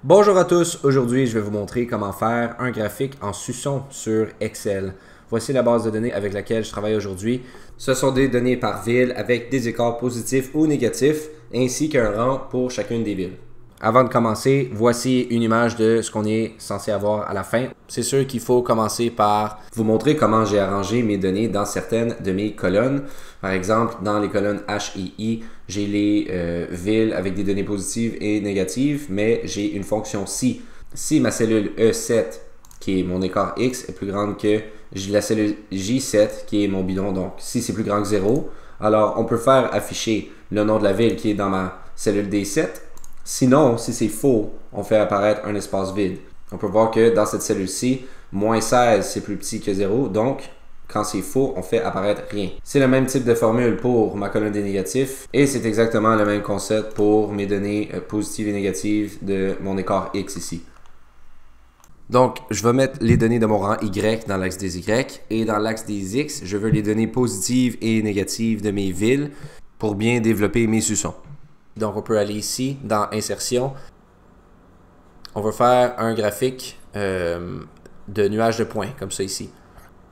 Bonjour à tous, aujourd'hui je vais vous montrer comment faire un graphique en suçon sur Excel. Voici la base de données avec laquelle je travaille aujourd'hui. Ce sont des données par ville avec des écarts positifs ou négatifs ainsi qu'un rang pour chacune des villes. Avant de commencer, voici une image de ce qu'on est censé avoir à la fin. C'est sûr qu'il faut commencer par vous montrer comment j'ai arrangé mes données dans certaines de mes colonnes. Par exemple, dans les colonnes H et I, j'ai les villes avec des données positives et négatives, mais j'ai une fonction si. Si ma cellule E7, qui est mon écart X, est plus grande que la cellule J7, qui est mon bidon, donc si c'est plus grand que 0, alors on peut faire afficher le nom de la ville qui est dans ma cellule D7. Sinon, si c'est faux, on fait apparaître un espace vide. On peut voir que dans cette cellule-ci, moins 16, c'est plus petit que 0. Donc, quand c'est faux, on fait apparaître rien. C'est le même type de formule pour ma colonne des négatifs. Et c'est exactement le même concept pour mes données positives et négatives de mon écart X ici. Donc, je vais mettre les données de mon rang Y dans l'axe des Y. Et dans l'axe des X, je veux les données positives et négatives de mes villes pour bien développer mes suçons. Donc, on peut aller ici, dans Insertion. On va faire un graphique de nuages de points, comme ça ici.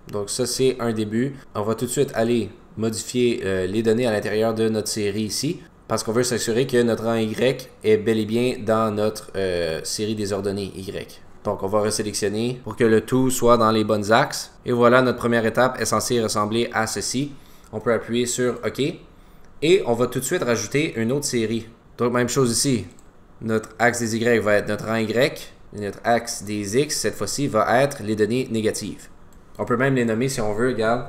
Donc, ça, c'est un début. On va tout de suite aller modifier les données à l'intérieur de notre série ici, parce qu'on veut s'assurer que notre rang Y est bel et bien dans notre série désordonnée Y. Donc, on va resélectionner pour que le tout soit dans les bons axes. Et voilà, notre première étape est censée ressembler à ceci. On peut appuyer sur OK. Et on va tout de suite rajouter une autre série. Donc, même chose ici. Notre axe des Y va être notre rang Y. Et notre axe des X, cette fois-ci, va être les données négatives. On peut même les nommer si on veut. Regarde.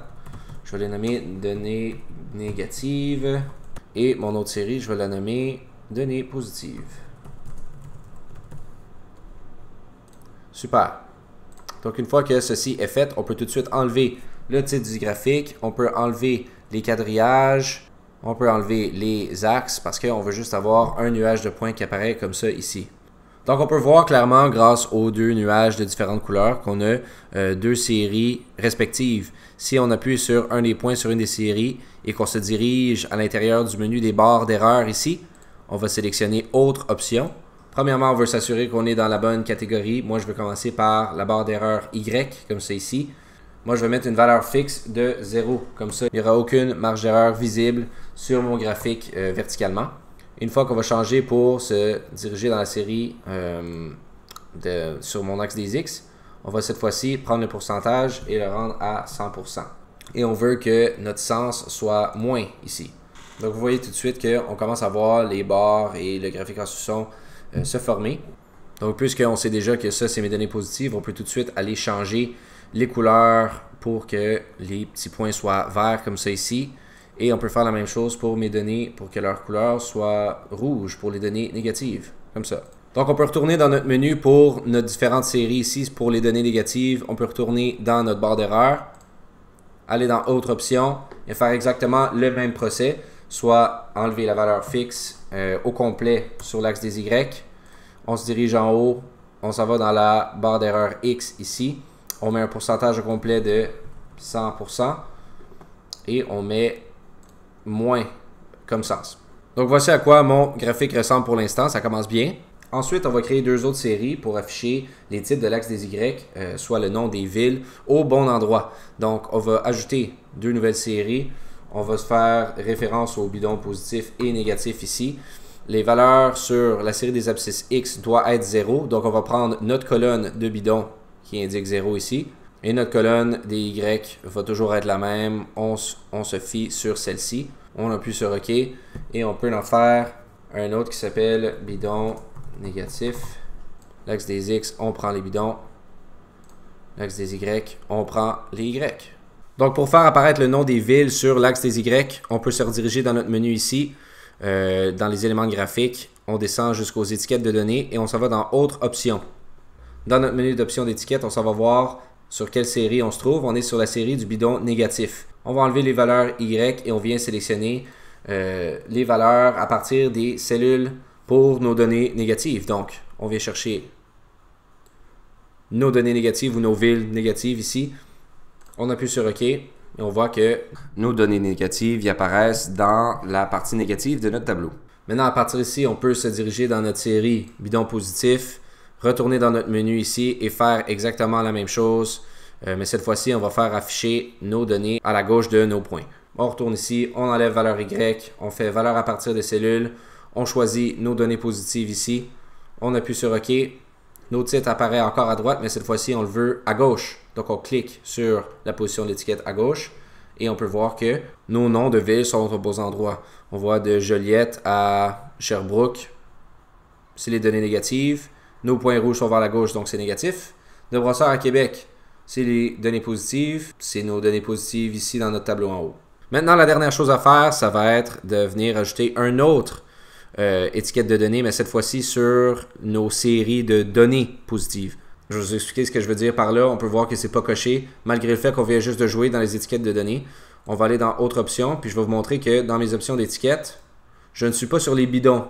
Je vais les nommer données négatives. Et mon autre série, je vais la nommer données positives. Super. Donc, une fois que ceci est fait, on peut tout de suite enlever le titre du graphique. On peut enlever les quadrillages. On peut enlever les axes parce qu'on veut juste avoir un nuage de points qui apparaît comme ça ici. Donc on peut voir clairement grâce aux deux nuages de différentes couleurs qu'on a deux séries respectives. Si on appuie sur un des points sur une des séries et qu'on se dirige à l'intérieur du menu des barres d'erreur ici, on va sélectionner Autre option. Premièrement, on veut s'assurer qu'on est dans la bonne catégorie. Moi, je vais commencer par la barre d'erreur Y, comme ça ici. Moi, je vais mettre une valeur fixe de 0. Comme ça, il n'y aura aucune marge d'erreur visible sur mon graphique verticalement. Une fois qu'on va changer pour se diriger dans la série sur mon axe des X, on va cette fois-ci prendre le pourcentage et le rendre à 100%. Et on veut que notre sens soit moins ici. Donc, vous voyez tout de suite qu'on commence à voir les barres et le graphique en suçon se former. Donc, puisqu'on sait déjà que ça, c'est mes données positives, on peut tout de suite aller changer les couleurs pour que les petits points soient verts comme ça ici. Et on peut faire la même chose pour mes données pour que leur couleur soit rouge pour les données négatives, comme ça. Donc on peut retourner dans notre menu pour nos différentes séries ici pour les données négatives. On peut retourner dans notre barre d'erreur, aller dans Autre option et faire exactement le même procès, soit enlever la valeur fixe au complet sur l'axe des Y. On se dirige en haut, on s'en va dans la barre d'erreur X ici. On met un pourcentage au complet de 100% et on met moins comme sens. Donc voici à quoi mon graphique ressemble pour l'instant, ça commence bien. Ensuite, on va créer deux autres séries pour afficher les titres de l'axe des Y, soit le nom des villes, au bon endroit. Donc on va ajouter deux nouvelles séries. On va se faire référence aux bidons positifs et négatifs ici. Les valeurs sur la série des abscisses X doivent être 0. Donc on va prendre notre colonne de bidons qui indique 0 ici. Et notre colonne des Y va toujours être la même. On se fie sur celle-ci. On appuie sur OK. Et on peut en faire un autre qui s'appelle bidon négatif. L'axe des X, on prend les bidons. L'axe des Y, on prend les Y. Donc pour faire apparaître le nom des villes sur l'axe des Y, on peut se rediriger dans notre menu ici. Dans les éléments graphiques, on descend jusqu'aux étiquettes de données et on s'en va dans Autre option. Dans notre menu d'options d'étiquettes, on s'en va voir sur quelle série on se trouve. On est sur la série du bidon négatif. On va enlever les valeurs Y et on vient sélectionner les valeurs à partir des cellules pour nos données négatives. Donc, on vient chercher nos données négatives ou nos villes négatives ici. On appuie sur OK et on voit que nos données négatives y apparaissent dans la partie négative de notre tableau. Maintenant, à partir d'ici, on peut se diriger dans notre série bidon positif retourner dans notre menu ici et faire exactement la même chose. Mais cette fois-ci, on va faire afficher nos données à la gauche de nos points. On retourne ici, on enlève valeur Y, on fait valeur à partir des cellules, on choisit nos données positives ici, on appuie sur OK. Notre titre apparaît encore à droite, mais cette fois-ci, on le veut à gauche. Donc, on clique sur la position de l'étiquette à gauche et on peut voir que nos noms de villes sont aux beaux endroits. On voit de Joliette à Sherbrooke, c'est les données négatives. Nos points rouges sont vers la gauche, donc c'est négatif. De Brossard à Québec, c'est les données positives. C'est nos données positives ici dans notre tableau en haut. Maintenant, la dernière chose à faire, ça va être de venir ajouter un autre étiquette de données, mais cette fois-ci sur nos séries de données positives. Je vais vous expliquer ce que je veux dire par là. On peut voir que c'est pas coché, malgré le fait qu'on vient juste de jouer dans les étiquettes de données. On va aller dans Autre option, puis je vais vous montrer que dans mes options d'étiquettes, je ne suis pas sur les bidons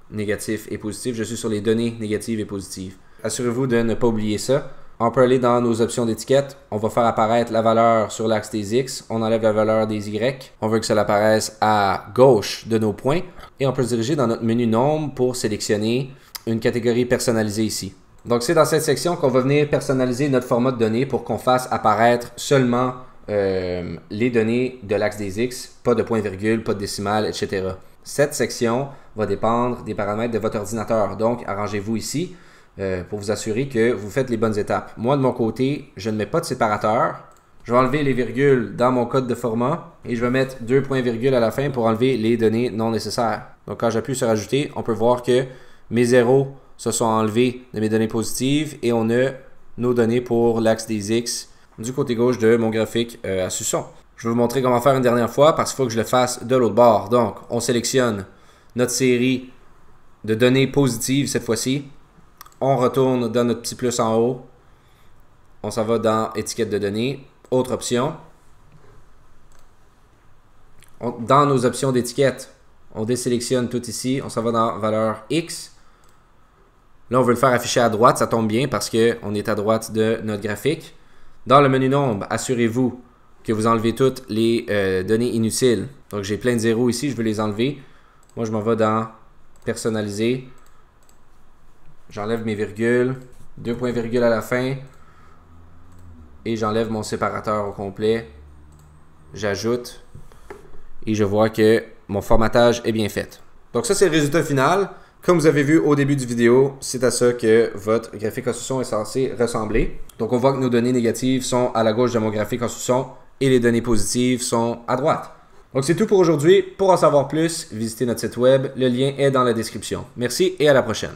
négatifs et positifs, je suis sur les données négatives et positives. Assurez-vous de ne pas oublier ça. On peut aller dans nos options d'étiquette. On va faire apparaître la valeur sur l'axe des X. On enlève la valeur des Y. On veut que ça apparaisse à gauche de nos points. Et on peut se diriger dans notre menu Nombre pour sélectionner une catégorie personnalisée ici. Donc, c'est dans cette section qu'on va venir personnaliser notre format de données pour qu'on fasse apparaître seulement les données de l'axe des X, pas de point-virgule, pas de décimale, etc. Cette section va dépendre des paramètres de votre ordinateur. Donc, arrangez-vous ici pour vous assurer que vous faites les bonnes étapes. Moi, de mon côté, je ne mets pas de séparateur. Je vais enlever les virgules dans mon code de format et je vais mettre 2 points-virgules à la fin pour enlever les données non nécessaires. Donc, quand j'appuie sur Ajouter, on peut voir que mes zéros se sont enlevés de mes données positives et on a nos données pour l'axe des X du côté gauche de mon graphique à suçon. Je vais vous montrer comment faire une dernière fois parce qu'il faut que je le fasse de l'autre bord. Donc, on sélectionne notre série de données positives cette fois-ci. On retourne dans notre petit plus en haut. On s'en va dans Étiquette de données. Autre option. Dans nos options d'étiquette, on désélectionne tout ici. On s'en va dans Valeur X. Là, on veut le faire afficher à droite. Ça tombe bien parce qu'on est à droite de notre graphique. Dans le menu Nombre, assurez-vous que vous enlevez toutes les données inutiles. Donc, j'ai plein de zéros ici. Je veux les enlever. Moi, je m'en vais dans Personnaliser. J'enlève mes virgules, 2 points-virgules à la fin et j'enlève mon séparateur au complet. J'ajoute et je vois que mon formatage est bien fait. Donc ça, c'est le résultat final. Comme vous avez vu au début du vidéo, c'est à ça que votre graphique en sous-son est censé ressembler. Donc on voit que nos données négatives sont à la gauche de mon graphique en sous-son et les données positives sont à droite. Donc c'est tout pour aujourd'hui. Pour en savoir plus, visitez notre site web. Le lien est dans la description. Merci et à la prochaine.